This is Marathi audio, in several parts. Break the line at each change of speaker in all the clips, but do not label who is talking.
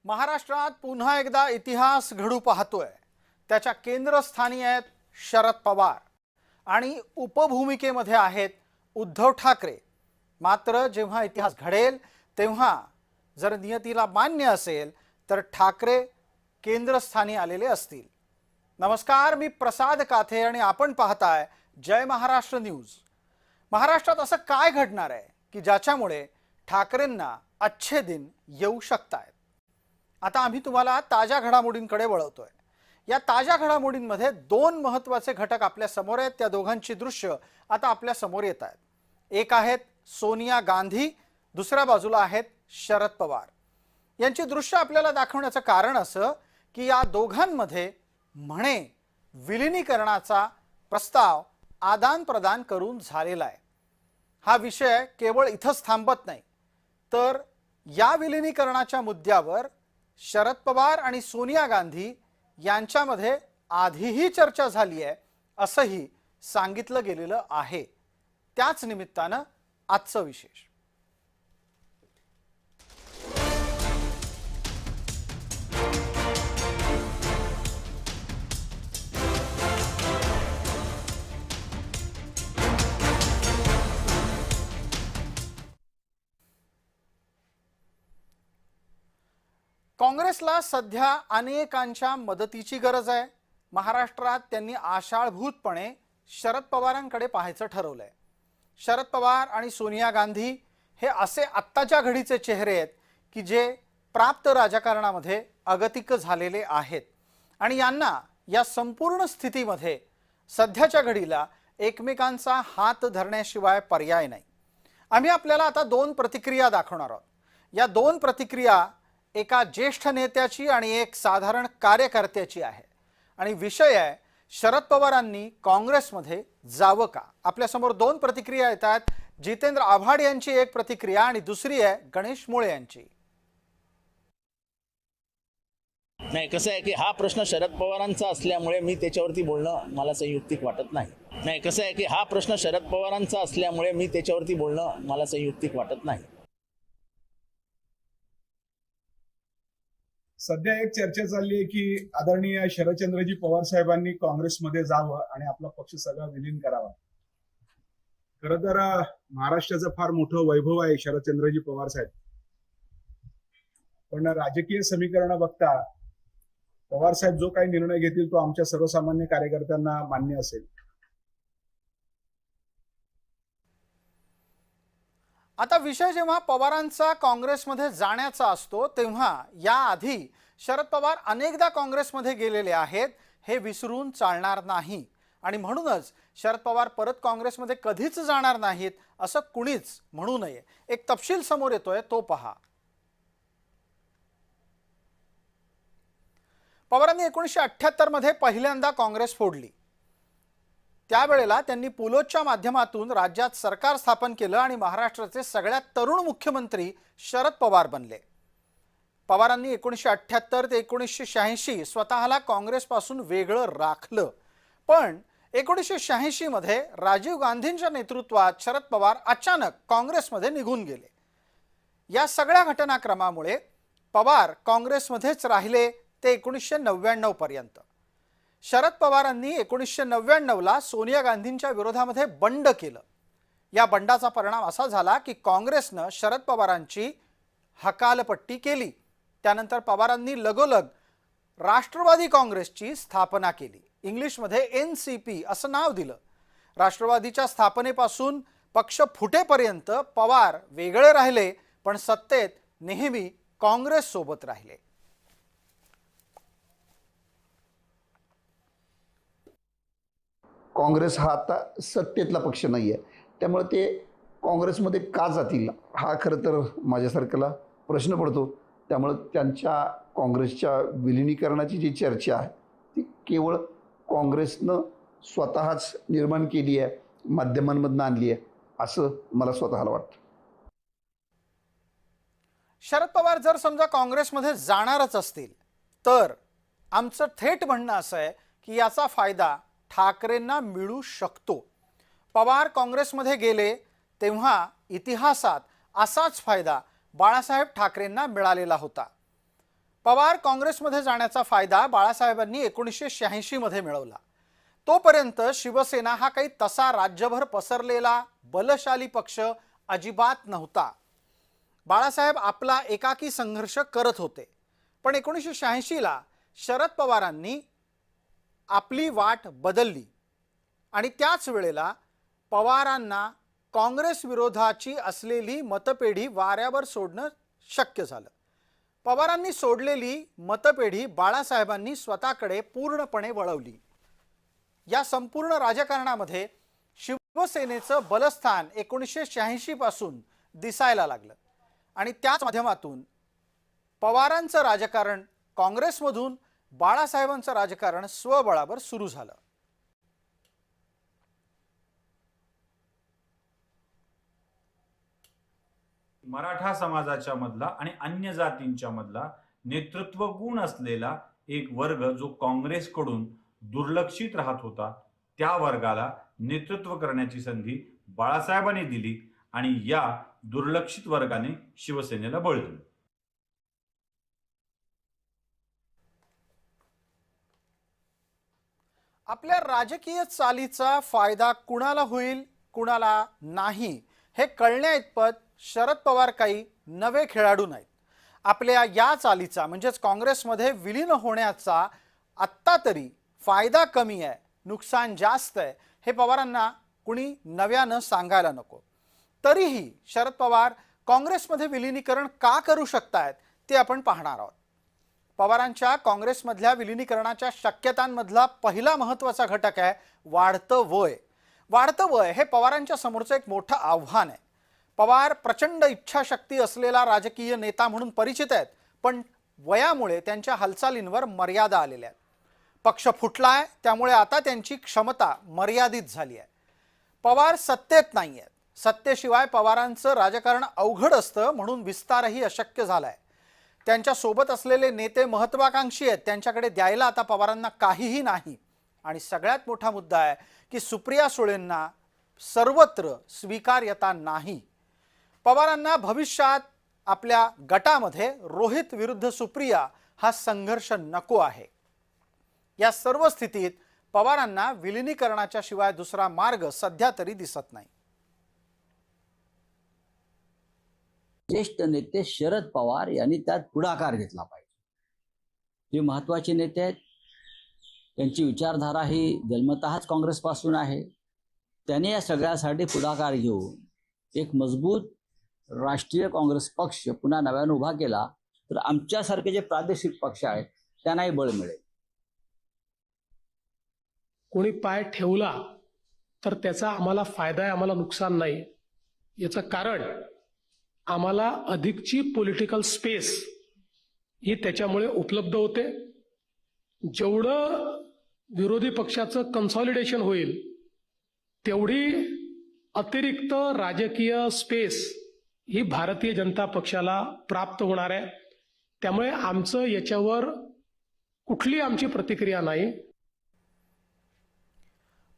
महाराष्ट्रात पुन्हा एकदा इतिहास घडू पाहतोय। त्याच्या केंद्रस्थानी आहेत शरद पवार आणि उपभूमिकेमध्ये आहेत उद्धव ठाकरे। मात्र जेव्हा इतिहास घडेल तेव्हा जर नियतीला मान्य असेल तर ठाकरे केंद्रस्थानी आलेले असतील। नमस्कार, मी प्रसाद काथे आणि आपण पाहताय जय महाराष्ट्र न्यूज। महाराष्ट्रात असं काय घडणार आहे की ज्याच्यामुळे ठाकरेंना अच्छे दिन येऊ शकतात। आता आम्ही तुम्हाला ताज्या घडामोडींकडे वळवतोय। या ताज्या घडामोडींमध्ये दोन महत्त्वाचे घटक आपल्या समोर आहेत। त्या दोघांची दृश्य आता आपल्या समोर येत आहेत। एक आहेत सोनिया गांधी, दुसऱ्या बाजूला आहेत शरद पवार। यांची दृश्य आपल्याला दाखवण्याचं कारण असं की या दोघांमध्ये म्हणे विलीनीकरणाचा प्रस्ताव आदान प्रदान करून झालेला आहे। हा विषय केवळ इथंच थांबत नाही, तर या विलीनीकरणाच्या मुद्द्यावर शरद पवार आणि सोनिया गांधी यांच्यामध्ये आधीही चर्चा झाली आहे असंही सांगितलं गेलेलं आहे। त्याच निमित्तानं आजचं विशेष। काँग्रेसला सध्या अनेकांच्या मदतीची गरज आहे। महाराष्ट्रात त्यांनी आशाळभूतपणे शरद पवारांकडे पाहायचं ठरवलंय। शरद पवार आणि सोनिया गांधी हे असे आत्ताच्या घडीचे चेहरे आहेत की जे प्राप्त राजकारणामध्ये अगतिक झालेले आहेत आणि यांना या संपूर्ण स्थितीमध्ये सध्याच्या घडीला एकमेकांचा हात धरण्याशिवाय पर्याय नाही। आम्ही आपल्याला आता दोन प्रतिक्रिया दाखवणार आहोत। या दोन प्रतिक्रिया एका ज्येष्ठ नेत्याची आणि एक साधारण कार्यकर्त्याची आहे आणि विषय आहे शरद पवारांनी काँग्रेसमध्ये जावं का। आपल्या समोर दोन प्रतिक्रिया येतात। जितेंद्र आव्हाड यांची एक प्रतिक्रिया आणि दुसरी आहे गणेश मुळे यांची।
नाही, कसं आहे की हा प्रश्न शरद पवारांचा असल्यामुळे मी त्याच्यावरती बोलणं मला संयुक्तिक वाटत नाही। नाही, कसं आहे की हा प्रश्न शरद पवारांचा असल्यामुळे मी त्याच्यावरती बोलणं मला संयुक्तिक वाटत नाही।
सध्या एक चर्चा चालली आहे की आदरणीय शरदचंद्रजी पवार साहेबांनी काँग्रेसमध्ये जावं आणि आपला पक्ष सगळा विलीन करावा। खरं तर महाराष्ट्राचं फार मोठं वैभव आहे शरदचंद्रजी पवार साहेब, पण राजकीय समीकरण बघता पवार साहेब जो काही निर्णय घेतील तो आमच्या सर्वसामान्य कार्यकर्त्यांना मान्य असेल।
आता विषय जेव्हा पवारांचा काँग्रेसमध्ये जाण्याचा असतो तेव्हा याआधी शरद पवार अनेकदा काँग्रेसमध्ये गेलेले आहेत, हे विसरून चालणार नाही आणि म्हणूनच शरद पवार परत काँग्रेसमध्ये कधीच जाणार नाहीत असं कुणीच म्हणू नये। एक तपशील समोर येतोय तो पहा। पवारांनी 1978 मध्ये पहिल्यांदा काँग्रेस फोडली। त्यावेळेला त्यांनी पुलोच्या माध्यमातून राज्यात सरकार स्थापन केलं आणि महाराष्ट्राचे सगळ्यात तरुण मुख्यमंत्री शरद पवार बनले। पवारांनी 1978 ते 1986 स्वतःला काँग्रेसपासून वेगळं राखलं, पण 1986 मध्ये राजीव गांधींच्या नेतृत्वात शरद पवार अचानक काँग्रेसमध्ये निघून गेले। या सगळ्या घटनाक्रमामुळे पवार काँग्रेसमध्येच राहिले ते 1999 पर्यंत। शरद पवारांनी 1999 ला सोनिया गांधींच्या विरोधामध्ये बंड केलं। या बंडाचा परिणाम असा झाला की काँग्रेसनं शरद पवारांची हकालपट्टी केली। त्यानंतर पवारांनी लगोलग राष्ट्रवादी काँग्रेसची स्थापना केली। इंग्लिशमध्ये NCP असं नाव दिलं। राष्ट्रवादीच्या स्थापनेपासून पक्ष फुटेपर्यंत पवार वेगळे राहिले, पण सत्तेत नेहमी काँग्रेस सोबत राहिले।
काँग्रेस हा आता सत्तेतला पक्ष नाही आहे, त्यामुळे ते काँग्रेसमध्ये का जातील हा खरं तर माझ्यासारख्याला प्रश्न पडतो। त्यामुळे त्यांच्या काँग्रेसच्या विलिनीकरणाची जी चर्चा आहे ती केवळ काँग्रेसनं स्वतःच निर्माण केली आहे, माध्यमांमधून आणली आहे असं मला स्वतःला वाटतं।
शरद पवार जर समजा काँग्रेसमध्ये जाणारच असतील तर आमचं थेट म्हणणं असं आहे की याचा फायदा ठाकरेंना मिळू शकतो। पवार काँग्रेसमध्ये गेले तेव्हा इतिहासात असाच फायदा बाळासाहेब ठाकरेंना मिळालेला होता। पवार काँग्रेसमध्ये जाण्याचा फायदा बाळासाहेबांनी 1986 मध्ये मिळवला. तोपर्यंत शिवसेना हा काही तसा राज्यभर पसरलेला बलशाली पक्ष अजिबात नव्हता. बाळासाहेब आपला एकाकी संघर्ष करत होते. पण 1986 ला शरद पवारांनी आपली वाट बदलली आणि त्याच वेळेला पवारांना काँग्रेस विरोधाची असलेली मतपेढी वाऱ्यावर सोडणं शक्य झालं. पवारांनी सोडलेली मतपेढी बाळासाहेबांनी स्वतःकडे पूर्णपणे वळवली. या संपूर्ण राजकारणामध्ये शिवसेनेचं बलस्थान 1986 पासून दिसायला लागलं आणि त्याच माध्यमातून पवारांचं राजकारण काँग्रेसमधून बाळासाहेबांचं राजकारण स्वबळावर सुरू झालं.
मराठा समाजाच्या मधला आणि अन्य जातींच्या मधला नेतृत्व गुण असलेला एक वर्ग जो काँग्रेसकडून दुर्लक्षित राहत होता, त्या वर्गाला नेतृत्व करण्याची संधी बाळासाहेबांनी दिली आणि या दुर्लक्षित वर्गाने शिवसेनेला बळ दिलं.
आपल्या राजकीय चालीचा फायदा कुणाला होईल कुणाला नाही हे कळण्याइतपत शरद पवार काही नवे खेळाडू नाहीत. आपल्या या चालीचा म्हणजेच काँग्रेसमध्ये विलीन होण्याचा आत्ता तरी फायदा कमी आहे, नुकसान जास्त आहे हे पवारांना कुणी नव्यानं सांगायला नको. तरीही शरद पवार काँग्रेसमध्ये विलीनीकरण का करू शकतायत ते आपण पाहणार आहोत. पवारांच्या काँग्रेसमधल्या विलीनीकरणाच्या शक्यतांमधला पहिला महत्त्वाचा घटक आहे वाढतं वय. वाढतं वय हे पवारांच्या समोरचं एक मोठं आव्हान आहे. पवार प्रचंड इच्छाशक्ती असलेला राजकीय नेता म्हणून परिचित आहेत, पण वयामुळे त्यांच्या हालचालींवर मर्यादा आलेल्या आहेत. पक्ष फुटलाय, त्यामुळे आता त्यांची क्षमता मर्यादित झाली आहे. पवार सत्तेत नाही आहेत. सत्तेशिवाय पवारांचं राजकारण अवघड असतं, म्हणून विस्तारही अशक्य झालाय. त्यांच्या सोबत असलेले नेते महत्वाकांक्षी आहेत, त्यांच्याकडे द्यायला आता पवारांना काहीही नाही. आणि सगळ्यात मोठा मुद्दा आहे की सुप्रिया सुळेंना सर्वत्र स्वीकार्यता नाही. पवारांना भविष्यात आपल्या गटामध्ये रोहित विरुद्ध सुप्रिया हा संघर्ष नको आहे. या सर्व स्थितीत पवारांना विलीनीकरणाच्या शिवाय दुसरा मार्ग सध्या तरी दिसत नाही.
ज्येष्ठ नेते शरद पवार यांनी त्यात पुढाकार घेतला पाहिजे. जे महत्त्वाचे नेते आहेत, त्यांची विचारधारा ही जन्मतःच काँग्रेसपासून आहे. त्याने या सगळ्यासाठी पुढाकार घेऊन एक मजबूत राष्ट्रीय काँग्रेस पक्ष पुन्हा नव्याने उभा केला तर आमच्यासारखे जे प्रादेशिक पक्ष आहेत त्यांनाही बळ मिळेल.
कोणी पाय ठेवला तर त्याचा आम्हाला फायदा आहे, आम्हाला नुकसान नाही. याचं कारण आम्हाला अधिकची पॉलिटिकल स्पेस ही त्याच्यामुळे उपलब्ध होते. जेवढं विरोधी पक्षाचं कन्सॉलिडेशन होईल तेवढी अतिरिक्त राजकीय स्पेस ही भारतीय जनता पक्षाला प्राप्त होणार आहे. त्यामुळे आमचं याच्यावर कुठली आमची प्रतिक्रिया नाही.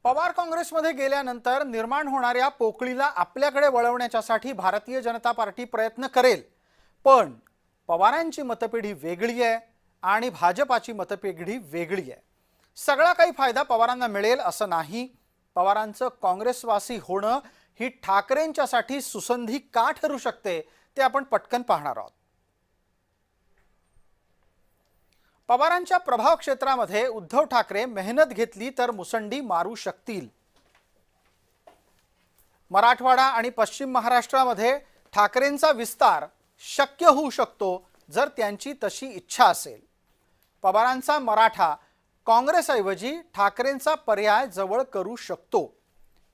पवार काँग्रेसमध्ये गेल्यानंतर निर्माण होणाऱ्या पोकळीला आपल्याकडे वळवण्यासाठी भारतीय जनता पार्टी प्रयत्न करेल. पण पवारांची मतपेढी वेगळी आहे आणि भाजपाची मतपेढी वेगळी आहे. सगळा काही फायदा पवारांना मिळेल असं नाही. पवारांचं काँग्रेसवासी होणं ही ठाकरेंच्यासाठी सुसंधी का ठरू शकते ते आपण पटकन पाहणार आहोत. पवारांच्या प्रभाव क्षेत्रामध्ये उद्धव ठाकरे मेहनत घेतली तर मुसंडी मारू शकतील. मराठवाडा आणि पश्चिम महाराष्ट्रामध्ये ठाकरेंचा विस्तार शक्य होऊ शकतो जर त्यांची तशी इच्छा असेल. पवारांचा मराठा काँग्रेसऐवजी ठाकरेंचा पर्याय जवळ करू शकतो.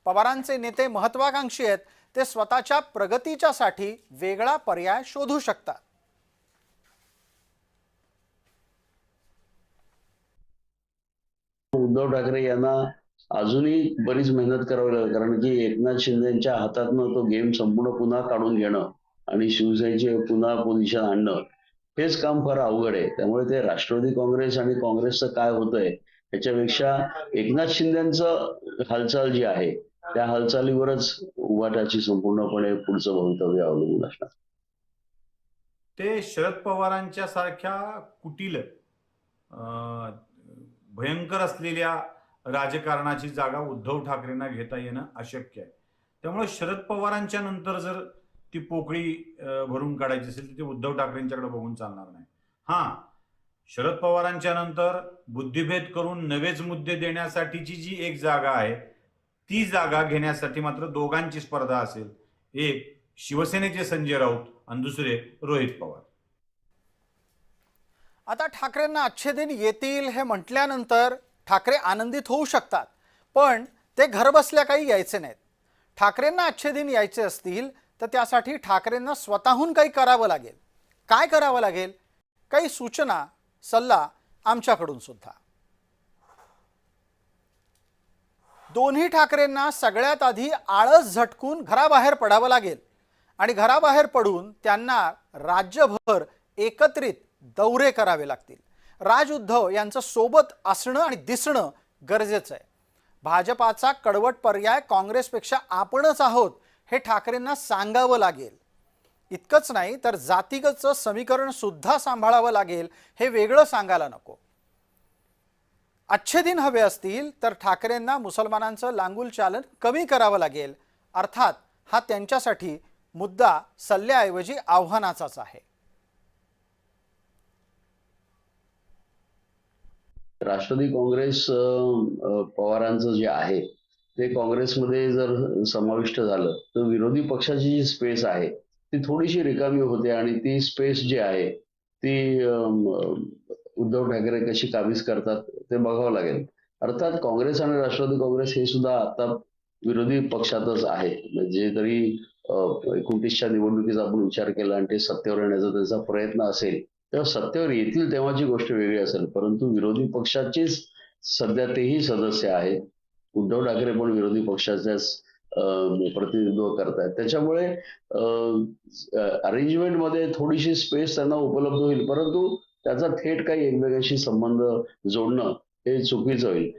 पवारांचे नेते महत्वाकांक्षी आहेत, ते स्वतःच्या प्रगतीच्यासाठी वेगळा पर्याय शोधू शकतात.
उद्धव ठाकरे यांना अजूनही बरीच मेहनत करावी लागेल, कारण की एकनाथ शिंदेच्या हातातनं तो गेम संपूर्ण पुन्हा काढून घेणं आणि शिवसेनेचे पुन्हा पोझिशन आणणं हेच काम फार अवघड आहे. त्यामुळे ते राष्ट्रवादी काँग्रेस आणि काँग्रेसचं काय होतंय याच्यापेक्षा एकनाथ शिंदेचं हालचाल जी आहे त्या हालचालीवरच उभाटाची संपूर्णपणे पुढचं भवितव्य अवलंबून असणार.
ते शरद पवारांच्या सारख्या कुटील भयंकर असलेल्या राजकारणाची जागा उद्धव ठाकरेंना घेता येणं अशक्य आहे. त्यामुळे शरद पवारांच्या नंतर जर ती पोकळी भरून काढायची असेल तर ते उद्धव ठाकरेंच्याकडे बघून चालणार नाही. हां, शरद पवारांच्या नंतर बुद्धिभेद करून नवेच मुद्दे देण्यासाठीची जी एक जागा आहे ती जागा घेण्यासाठी मात्र दोघांची स्पर्धा असेल. एक शिवसेनेचे संजय राऊत आणि दुसरे रोहित पवार.
आता ठाकरेंना अच्छे दिन येतील हे म्हटल्यानंतर ठाकरे आनंदित होऊ शकतात, पण ते घरबसल्या काही यायचे नाहीत. ठाकरेंना अच्छे दिन यायचे असतील तर त्यासाठी ठाकरेंना स्वतःहून काही करावं लागेल. काय करावं लागेल? काही सूचना, सल्ला आमच्याकडून सुद्धा. दोन्ही ठाकरेंना सगळ्यात आधी आळस झटकून घराबाहेर पडावं लागेल आणि घराबाहेर पडून त्यांना राज्यभर एकत्रित दौरे करावे लागतील. राज उद्धव यांचं सोबत असणं आणि दिसणं गरजेचं आहे. भाजपाचा कडवट पर्याय काँग्रेसपेक्षा आपणच आहोत हे ठाकरेंना सांगावं लागेल. इतकंच नाही तर जातीगतचं समीकरण सुद्धा सांभाळावं लागेल, हे वेगळं सांगायला नको. अच्छे दिन हवे असतील तर ठाकरेंना मुसलमानांचं लांगुल चालन कमी करावं लागेल. अर्थात हा त्यांच्यासाठी मुद्दा सल्ल्याऐवजी आव्हानाचाच आहे.
राष्ट्रवादी काँग्रेस पवारांचं जे आहे ते काँग्रेसमध्ये जर समाविष्ट झालं तर विरोधी पक्षाची जी स्पेस आहे ती थोडीशी रिकामी होते आणि ती स्पेस जी आहे ती उद्धव ठाकरे कशी काबीज करतात ते बघावं लागेल. अर्थात काँग्रेस आणि राष्ट्रवादी काँग्रेस हे सुद्धा आता विरोधी पक्षातच आहे. म्हणजे जरी 29च्या निवडणुकीचा आपण विचार केला आणि ते सत्तेवर येण्याचा त्याचा प्रयत्न असेल तेव्हा सत्तेवर येतील तेव्हाची गोष्ट वेगळी असेल, परंतु विरोधी पक्षाचेच सध्या तेही सदस्य आहेत. उद्धव ठाकरे पण विरोधी पक्षाच्याच प्रतिनिधित्व करतायत. त्याच्यामुळे अरेंजमेंटमध्ये थोडीशी स्पेस त्यांना उपलब्ध होईल, परंतु त्याचा थेट काही एकमेकांशी संबंध जोडणं हे चुकीचं होईल.